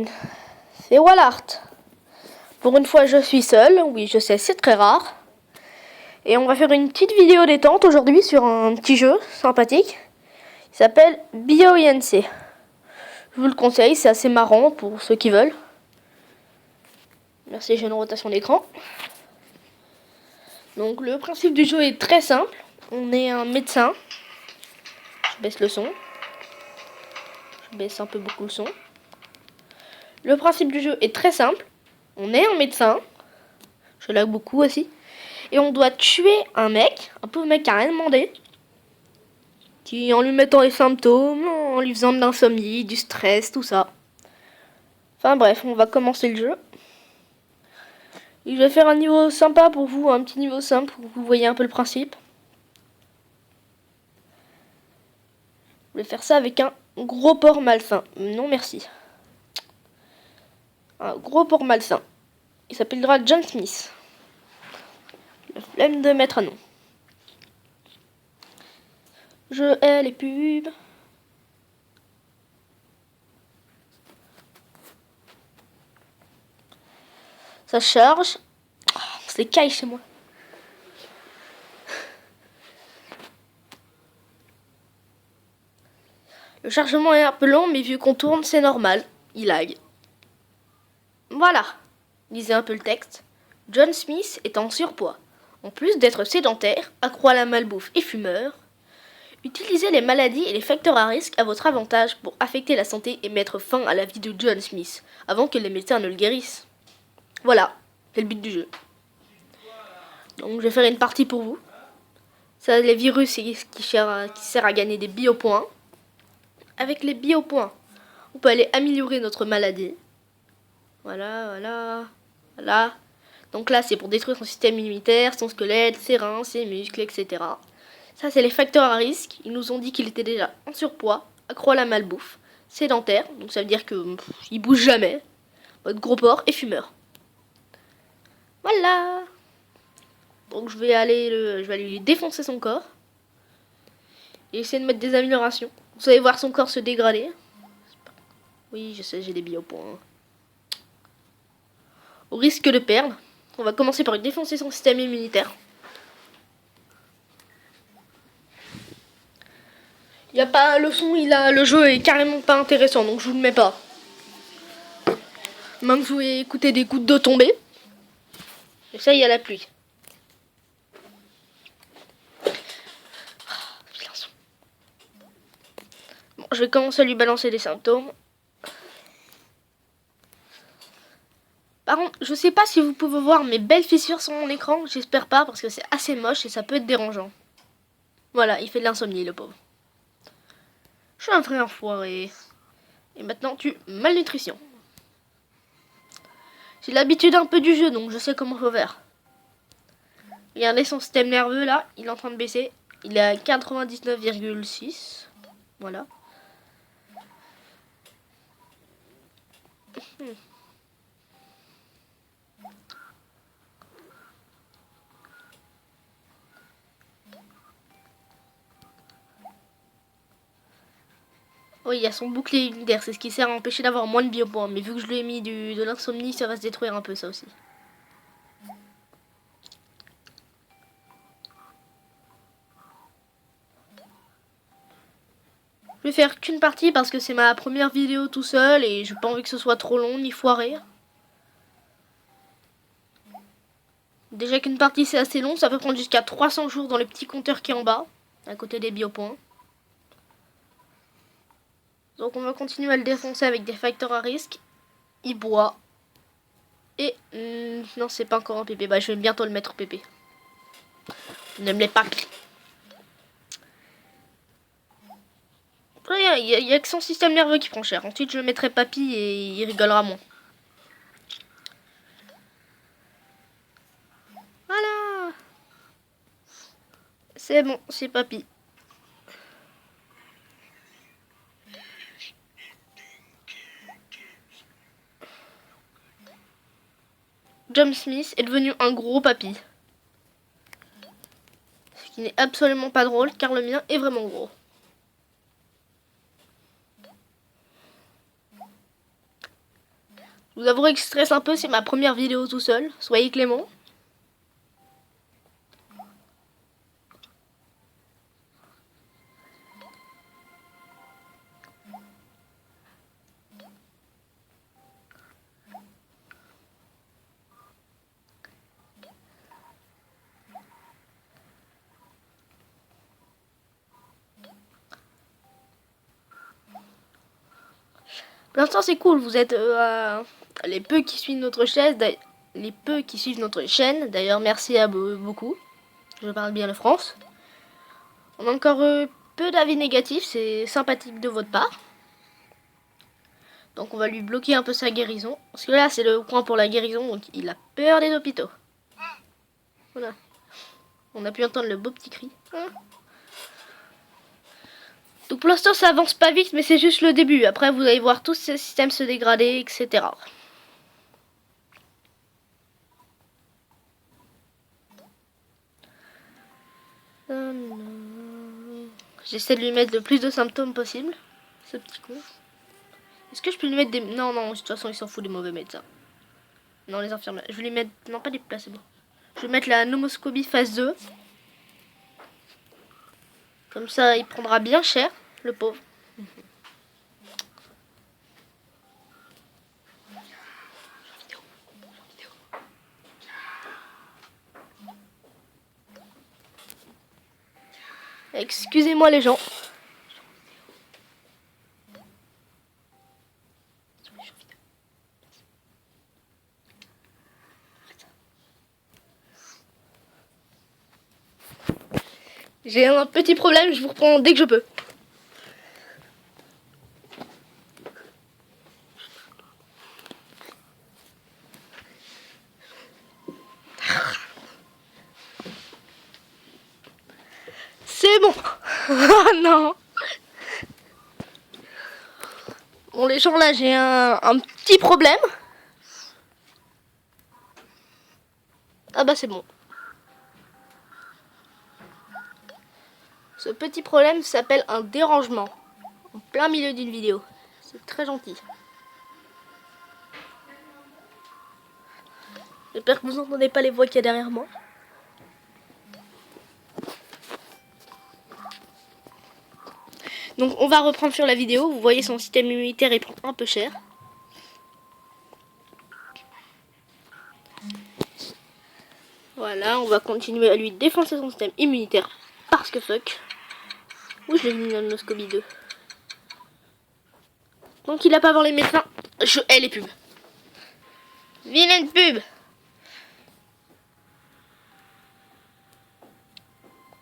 chaîne, c'est Wallart. Pour une fois je suis seul, oui je sais c'est très rare. Et on va faire une petite vidéo détente aujourd'hui sur un petit jeu sympathique. Il s'appelle BioINC. Je vous le conseille, c'est assez marrant pour ceux qui veulent. Merci, j'ai une rotation d'écran. Donc le principe du jeu est très simple. On est un médecin. Je baisse le son. Je baisse un peu beaucoup le son. Le principe du jeu est très simple. On est un médecin. Je lag beaucoup aussi. Et on doit tuer un mec, un pauvre mec qui a rien demandé. Qui, en lui mettant des symptômes, en lui faisant de l'insomnie, du stress, tout ça. Enfin bref, on va commencer le jeu. Et je vais faire un niveau sympa pour vous, un petit niveau simple pour que vous voyez un peu le principe. Je vais faire ça avec un gros porc malsain. Non merci. Un gros porc malsain. Il s'appellera John Smith. La flemme de mettre un nom. Je hais les pubs. Ça charge. C'est caille chez moi. Le chargement est un peu long, mais vu qu'on tourne, c'est normal. Il lag. Voilà. Lisez un peu le texte. John Smith est en surpoids. En plus d'être sédentaire, accro à la malbouffe et fumeur, utilisez les maladies et les facteurs à risque à votre avantage pour affecter la santé et mettre fin à la vie de John Smith, avant que les médecins ne le guérissent. Voilà, c'est le but du jeu. Donc je vais faire une partie pour vous. Ça, les virus, c'est ce qui sert à gagner des biopoints. Avec les biopoints, on peut aller améliorer notre maladie. Voilà. Donc là, c'est pour détruire son système immunitaire, son squelette, ses reins, ses muscles, etc. Ça, c'est les facteurs à risque. Ils nous ont dit qu'il était déjà en surpoids, accro à la malbouffe, sédentaire, donc ça veut dire que il bouge jamais, votre gros porc et fumeur. Voilà. Donc je vais aller lui défoncer son corps et essayer de mettre des améliorations. Vous allez voir son corps se dégrader. Oui, je sais, j'ai des biopoints. Au risque de perdre, on va commencer par défoncer son système immunitaire. Il y a pas le son, le jeu est carrément pas intéressant, donc je vous le mets pas. Même que vous pouvez écouter des gouttes d'eau tomber. Et ça, il y a la pluie. Bon, je vais commencer à lui balancer des symptômes. Par contre, je sais pas si vous pouvez voir mes belles fissures sur mon écran. J'espère pas, parce que c'est assez moche et ça peut être dérangeant. Voilà, il fait de l'insomnie, le pauvre. Je suis un vrai enfoiré. Et maintenant, malnutrition. J'ai l'habitude un peu du jeu, donc je sais comment faut faire. Regardez son système nerveux, là, il est en train de baisser. Il est à 99,6. Voilà. Oui, il y a son bouclier immunitaire, c'est ce qui sert à empêcher d'avoir moins de biopoints. Mais vu que je lui ai mis de l'insomnie, ça va se détruire un peu, ça aussi. Je vais faire qu'une partie parce que c'est ma première vidéo tout seul et j'ai pas envie que ce soit trop long ni foiré. Déjà qu'une partie c'est assez long, ça peut prendre jusqu'à 300 jours dans le petit compteur qui est en bas, à côté des biopoints. Donc on va continuer à le défoncer avec des facteurs à risque. Il boit. Et non, c'est pas encore un pépé. Bah je vais bientôt le mettre au pépé. Ne me l'ai pas pris. Il y a que son système nerveux qui prend cher. Ensuite je le mettrai papy et il rigolera moins. Voilà. C'est bon, c'est papy. John Smith est devenu un gros papy. Ce qui n'est absolument pas drôle car le mien est vraiment gros. Je vous avouerai que je stresse un peu, c'est ma première vidéo tout seul. Soyez clément. Pour l'instant c'est cool, vous êtes les peu qui suivent notre chaîne, d'ailleurs merci à beaucoup, je parle bien le France. On a encore peu d'avis négatifs, c'est sympathique de votre part. Donc on va lui bloquer un peu sa guérison, parce que là c'est le coin pour la guérison, donc il a peur des hôpitaux. Voilà, on a pu entendre le beau petit cri. Donc pour l'instant ça avance pas vite, mais c'est juste le début. Après vous allez voir tous ces systèmes se dégrader, etc. J'essaie de lui mettre le plus de symptômes possible, ce petit con. Est-ce que je peux lui mettre des... Non, de toute façon il s'en fout des mauvais médecins. Non, les infirmières. Je vais lui mettre... Non, pas des placebos. Je vais mettre la nomoscopie phase 2. Comme ça il prendra bien cher, le pauvre. Excusez-moi les gens. J'ai un petit problème, je vous reprends dès que je peux. C'est bon. Oh non. Bon les gens, là j'ai un petit problème. Ah bah c'est bon. Ce petit problème s'appelle un dérangement. En plein milieu d'une vidéo. C'est très gentil. J'espère que vous n'entendez pas les voix qu'il y a derrière moi. Donc on va reprendre sur la vidéo. Vous voyez son système immunitaire il prend un peu cher. Voilà, on va continuer à lui défoncer son système immunitaire. Parce que fuck. Où je l'ai mis dans le Noscobie 2. Donc il a pas voir les médecins. Je hais les pubs. Vilaine pub.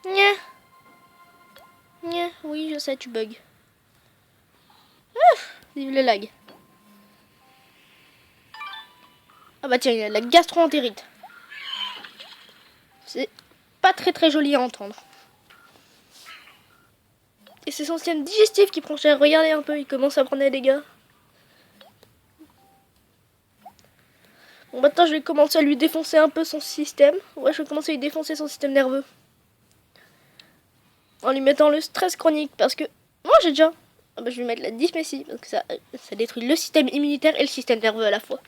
Nya. Nya. Oui, je sais, tu bugs. Vive le lag. Ah bah tiens, il a de la gastro-entérite. C'est pas très joli à entendre. Et c'est son système digestif qui prend cher. Regardez un peu, il commence à prendre des dégâts. Bon, maintenant je vais commencer à lui défoncer un peu son système. Ouais, je vais commencer à lui défoncer son système nerveux. En lui mettant le stress chronique parce que... Moi j'ai déjà... Ah bah, je vais mettre la dyspepsie parce que ça détruit le système immunitaire et le système nerveux à la fois.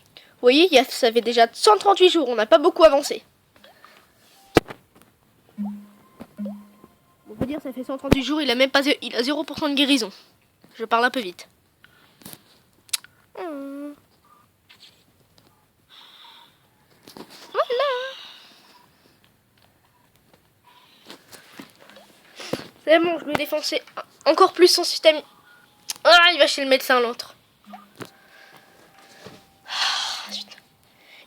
Vous voyez, ça fait déjà 138 jours, on n'a pas beaucoup avancé. On peut dire ça fait 138 jours, il a même pas... Il a 0% de guérison. Je parle un peu vite. Voilà. C'est bon, je vais défoncer encore plus son système. Ah, il va chez le médecin l'autre.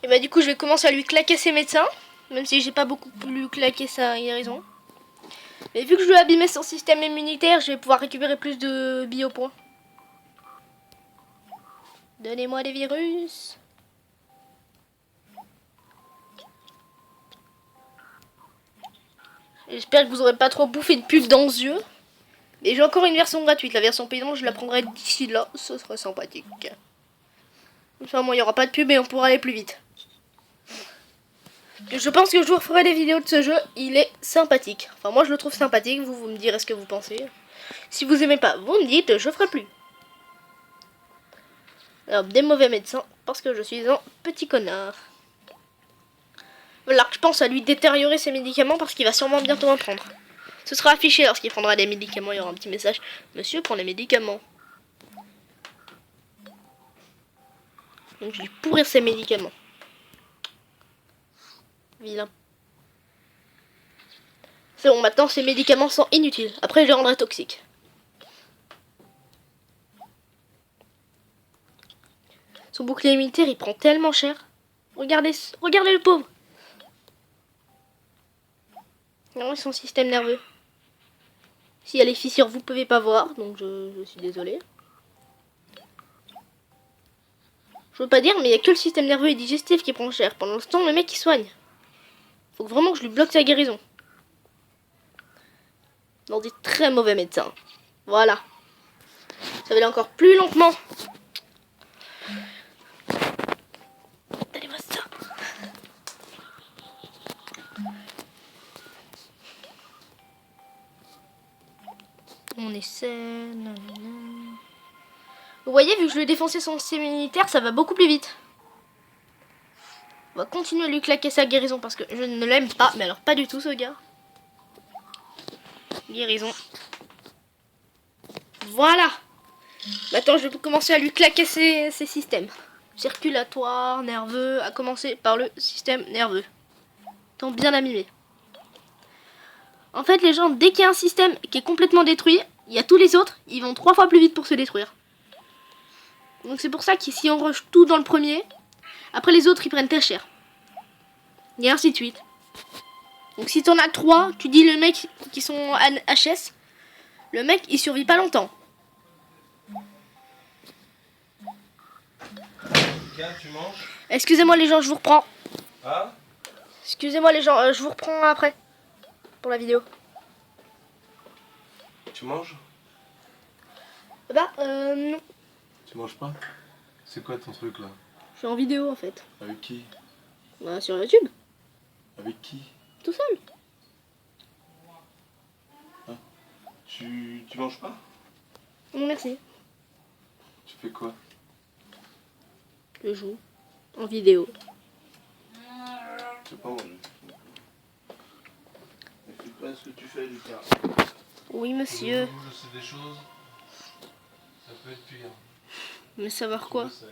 Et bah du coup je vais commencer à lui claquer ses médecins. Même si j'ai pas beaucoup pu claquer sa guérison. Mais vu que je lui ai abîmé son système immunitaire, je vais pouvoir récupérer plus de biopoints. Donnez-moi des virus. J'espère que vous aurez pas trop bouffé de pub dans les yeux. Mais j'ai encore une version gratuite. La version payante, je la prendrai d'ici là. Ce serait sympathique. Enfin, moi, il n'y aura pas de pub et on pourra aller plus vite. Je pense que je vous referai des vidéos de ce jeu. Il est sympathique. Enfin, moi, je le trouve sympathique. Vous me direz ce que vous pensez. Si vous aimez pas, vous me dites, je ferai plus. Alors, des mauvais médecins, parce que je suis un petit connard. Voilà, je pense à lui détériorer ses médicaments parce qu'il va sûrement bientôt en prendre. Ce sera affiché lorsqu'il prendra des médicaments, il y aura un petit message. Monsieur prend les médicaments. Donc je vais pourrir ses médicaments. Vilain. C'est bon, maintenant ces médicaments sont inutiles. Après je les rendrai toxiques. Son bouclier immunitaire il prend tellement cher. Regardez le pauvre. Non, son système nerveux. S'il y a les fissures, vous pouvez pas voir, donc je suis désolée. Je veux pas dire, mais il y a que le système nerveux et digestif qui prend cher. Pendant ce temps, le mec il soigne. Faut vraiment que je lui bloque sa guérison. Dans des très mauvais médecins. Voilà. Ça va aller encore plus lentement. Allez, voir ça. On essaie. Vous voyez, vu que je lui ai défoncé son système immunitaire, ça va beaucoup plus vite. On va continuer à lui claquer sa guérison parce que je ne l'aime pas. Mais alors pas du tout ce gars. Guérison. Voilà. Maintenant je vais commencer à lui claquer ses systèmes. Circulatoire, nerveux, à commencer par le système nerveux. Tant bien abîmé. En fait les gens, dès qu'il y a un système qui est complètement détruit, il y a tous les autres, ils vont 3 fois plus vite pour se détruire. Donc c'est pour ça que si on rush tout dans le premier, après les autres ils prennent très cher. Et ainsi de suite. Donc si t'en as 3, tu dis le mec qui sont en HS, le mec il survit pas longtemps. Tiens, tu manges? Excusez-moi les gens, je vous reprends. Ah? Excusez-moi les gens, je vous reprends après. Pour la vidéo. Tu manges? Bah non. Tu manges pas? C'est quoi ton truc là? Je suis en vidéo en fait. Avec qui? Bah, sur YouTube. Avec qui? Tout seul. Ah. Tu manges pas? Non merci. Tu fais quoi? Je joue. En vidéo. Tu sais pas manger. N'écoute pas ce que tu fais, Lucas. Oui monsieur. Je sais des choses. Ça peut être pire. Mais savoir quoi? Je sais.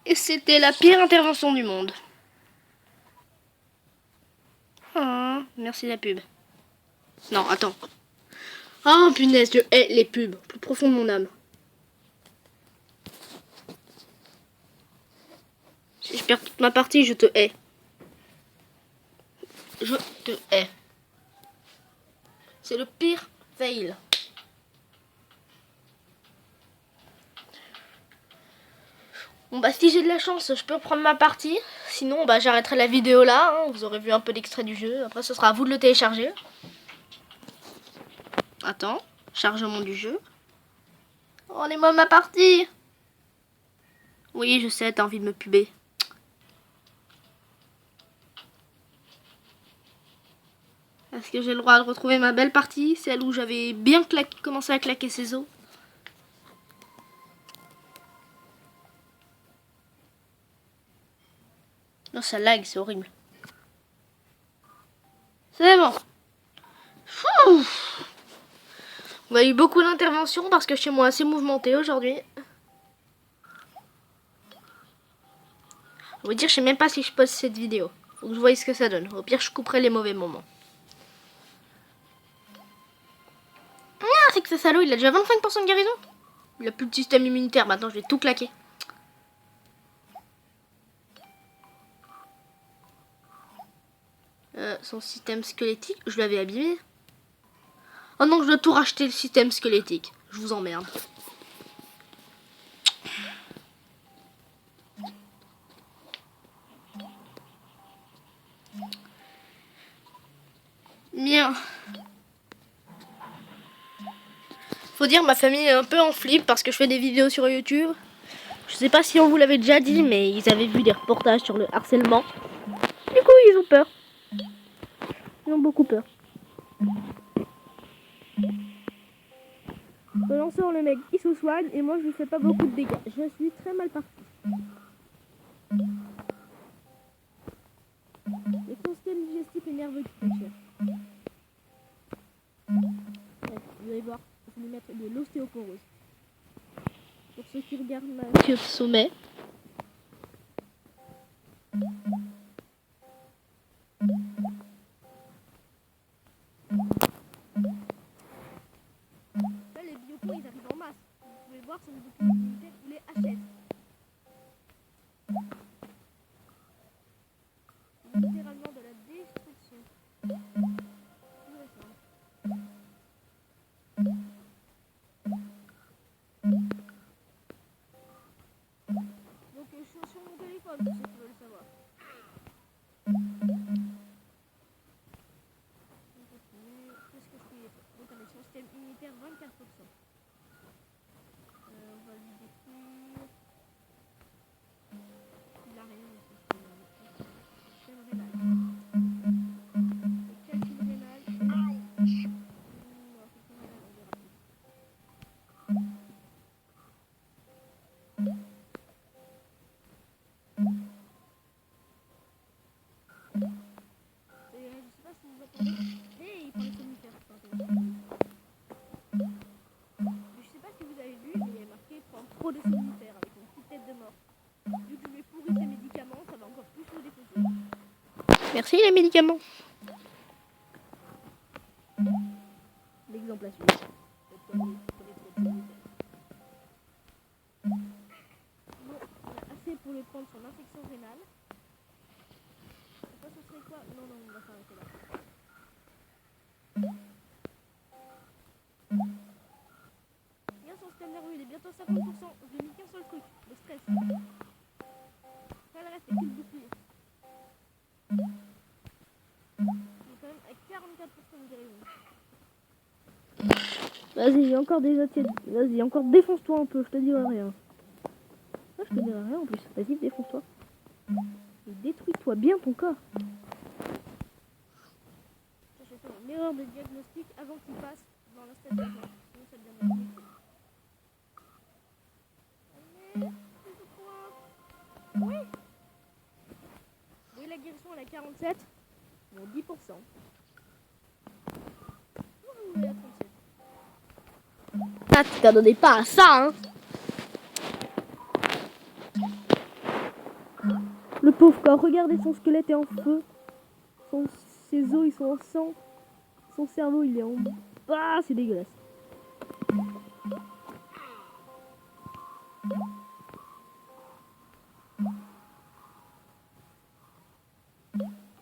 Et c'était la pire intervention du monde. Ah, merci la pub. Non, attends. Ah, punaise, je hais les pubs. Au plus profond de mon âme. Si je perds toute ma partie, je te hais. Je te hais. C'est le pire fail. Bon bah si j'ai de la chance, je peux reprendre ma partie. Sinon bah j'arrêterai la vidéo là, hein. Vous aurez vu un peu d'extrait du jeu. Après ce sera à vous de le télécharger. Attends, chargement du jeu. Rendez-moi ma partie. Oui je sais, t'as envie de me puber. Est-ce que j'ai le droit de retrouver ma belle partie? Celle où j'avais bien commencé à claquer ses os. Non, ça lag, c'est horrible. C'est bon. On a eu beaucoup d'interventions parce que chez moi c'est mouvementé aujourd'hui. Je veux dire, je sais même pas si je poste cette vidéo. Faut que je voie ce que ça donne. Au pire, je couperai les mauvais moments. Ah, c'est que ce salaud, il a déjà 25% de guérison. Il a plus de système immunitaire. Maintenant, je vais tout claquer. Son système squelettique, je l'avais abîmé. Oh non, je dois tout racheter le système squelettique. Je vous emmerde. Bien. Faut dire, ma famille est un peu en flip parce que je fais des vidéos sur YouTube. Je sais pas si on vous l'avait déjà dit, mais ils avaient vu des reportages sur le harcèlement. Du coup, ils ont peur. Ils ont beaucoup peur. Le lanceur, le mec, il se soigne et moi je lui fais pas beaucoup de dégâts. Je suis très mal parti. Et ton système digestif est nerveux qui fait cher. Bref, vous allez voir, je vais lui mettre de l'ostéoporose. Pour ceux qui regardent ma sur sommet. Là, les biocons, ils arrivent en masse. Vous pouvez voir son bouclier immunitaire, il est HS. Littéralement de la destruction. Pur et simple. Donc je suis sur mon téléphone pour ceux qui veulent savoir. On continue. Qu'est-ce que je peux y faire? Donc avec son système immunitaire 24%. On va lui détruire. Il a rien dans son système rénal. Le calcul rénal. Je sais pas si vous entendez. Hey, il prend les somnifères. Je sais pas si vous avez vu, mais il y a marqué prendre trop de somnifères avec une petite tête de mort. Vu que je lui ai pourri ces médicaments, ça va encore plus le défoncer. Merci les médicaments. L'exemple à suivre. Bon, on a assez pour lui prendre son infection rénale. Ça serait quoi? Non, on va s'arrêter là. Regarde son système nerveux, il est bientôt à 50%. Je lui ai mis qu'un seul truc, le stress. Après le reste, c'est que le bouclier. Il est quand même à 44% de guérison. Vas-y, encore des assiettes. Vas-y, encore défonce-toi un peu, je te dirai rien. Ah, je te dirai rien en plus. Vas-y, défonce-toi. Et détruis-toi bien ton corps. J'ai fait une erreur de diagnostic avant qu'il passe dans la stade d'avant. Sinon, ça devient magnifique. Allez, oui. Oui, la guérison, elle est à 47. Bon, 10%. Elle est à 37. Ah, tu t'attendais pas à ça, hein. Le pauvre corps, regardez, son squelette est en feu. Ses os, ils sont en sang. Son cerveau, il est en... Ah, c'est dégueulasse.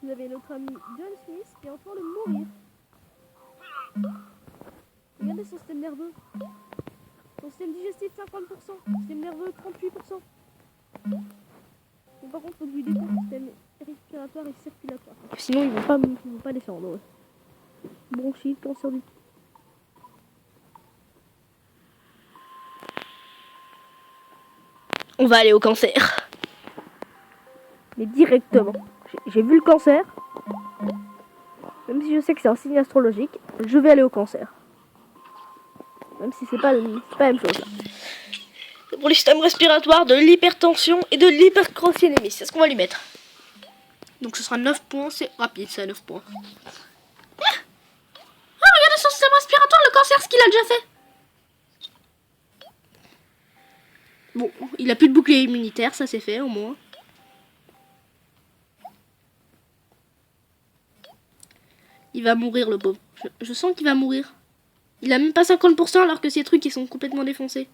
Vous avez notre ami John Smith qui est en train de mourir. Regardez son système nerveux. Son système digestif 50%. Système nerveux 38%. Mais par contre, faut que je lui détruise le système respiratoire et circulatoire. Sinon, ils vont pas descendre. Ouais. Bronchite, cancer du... On va aller au cancer. Mais directement. J'ai vu le cancer. Même si je sais que c'est un signe astrologique, je vais aller au cancer. Même si c'est pas la même chose. Là. Pour le système respiratoire, de l'hypertension et de l'hypercrocénémie. C'est ce qu'on va lui mettre. Donc ce sera 9 points, c'est rapide, ça 9 points. Ah, regardez son système respiratoire, le cancer, ce qu'il a déjà fait. Bon, il a plus de bouclier immunitaire, ça c'est fait au moins. Il va mourir le pauvre. Je sens qu'il va mourir. Il a même pas 50% alors que ces trucs ils sont complètement défoncés.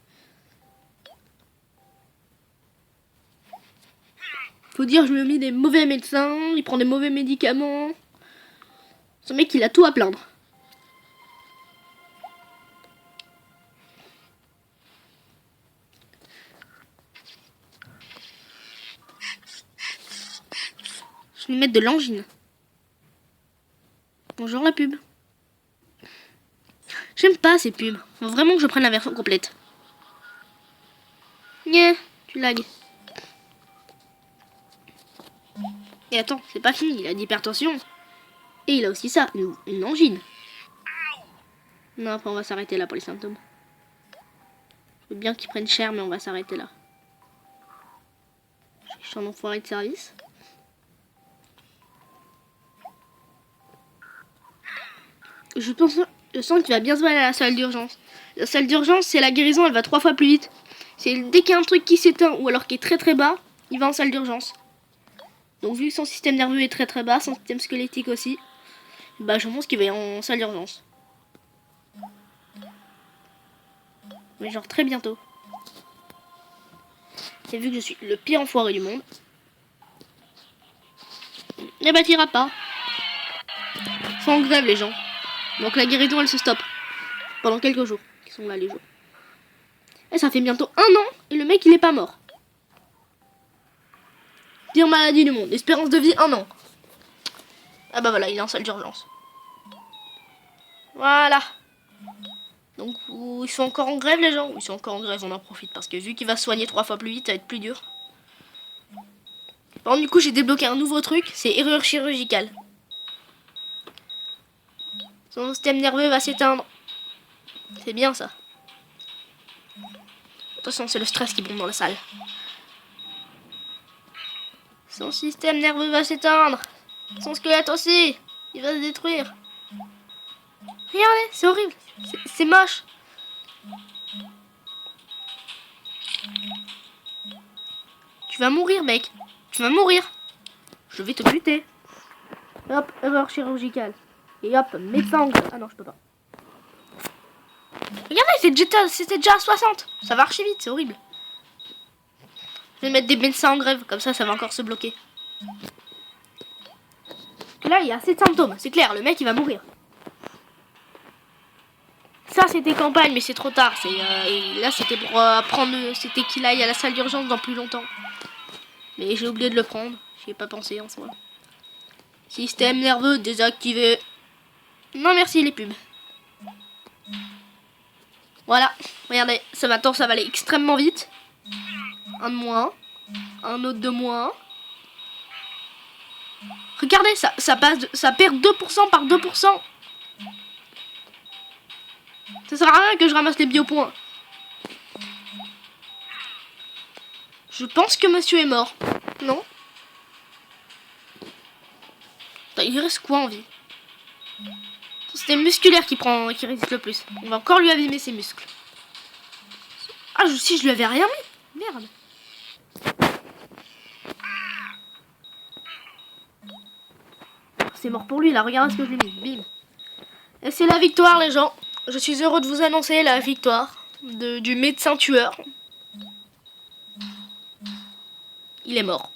Faut dire, je lui ai mis des mauvais médecins, il prend des mauvais médicaments. Ce mec il a tout à plaindre. Je vais lui mettre de l'angine. Bonjour la pub. J'aime pas ces pubs. Faut vraiment que je prenne la version complète. Yeah, tu lags. Et attends, c'est pas fini, il a d'hypertension. Et il a aussi ça, une angine. Non, après on va s'arrêter là pour les symptômes. Je veux bien qu'ils prennent cher, mais on va s'arrêter là. Je suis un enfoiré de service. Je sens qu'il va bien se aller à la salle d'urgence. La salle d'urgence, c'est la guérison, elle va 3 fois plus vite. C'est dès qu'il y a un truc qui s'éteint ou alors qui est très très bas, il va en salle d'urgence. Donc vu que son système nerveux est très très bas, son système squelettique aussi, bah je pense qu'il va en salle d'urgence. Mais genre très bientôt. Et vu que je suis le pire enfoiré du monde, eh bah t'ira pas. Ils sont en grève les gens. Donc la guérison elle se stoppe. Pendant quelques jours. Qui sont là les jours. Et ça fait bientôt 1 an et le mec il est pas mort. Pire maladie du monde. Espérance de vie 1 an. Ah bah voilà, il est en salle d'urgence. Voilà. Donc ils sont encore en grève les gens. Ils sont encore en grève, on en profite. Parce que vu qu'il va se soigner 3 fois plus vite, ça va être plus dur. Bon, du coup j'ai débloqué un nouveau truc. C'est erreur chirurgicale. Son système nerveux va s'éteindre. C'est bien ça. Attention, c'est le stress qui bombe dans la salle. Son système nerveux va s'éteindre. Son squelette aussi. Il va se détruire. Regardez, c'est horrible. C'est moche. Tu vas mourir, mec. Tu vas mourir. Je vais te buter. Hop, erreur chirurgicale. Et hop, médecin anglais. Ah non, je peux pas. Regardez, c'était déjà à 60. Ça va archi vite, c'est horrible. Je vais mettre des médecins en grève, comme ça va encore se bloquer. Là, il y a assez de symptômes, c'est clair, le mec il va mourir. Ça c'était campagne, mais c'est trop tard. Et là c'était pour prendre, c'était qu'il aille à la salle d'urgence dans plus longtemps. Mais j'ai oublié de le prendre, j'y ai pas pensé en soi. Système nerveux désactivé. Non merci les pubs. Voilà, regardez, ça maintenant ça va aller extrêmement vite. Un de moins, un autre de moins. Regardez, ça perd 2% par 2%. Ça sert à rien que je ramasse les biopoints. Je pense que monsieur est mort. Non? Il reste quoi en vie? C'est musculaire qui résiste le plus. On va encore lui abîmer ses muscles. Ah, si je lui avais rien mis. Merde. C'est mort pour lui là, regardez ce que je lui ai mis. Bim. Et c'est la victoire les gens. Je suis heureux de vous annoncer la victoire du médecin tueur. Il est mort.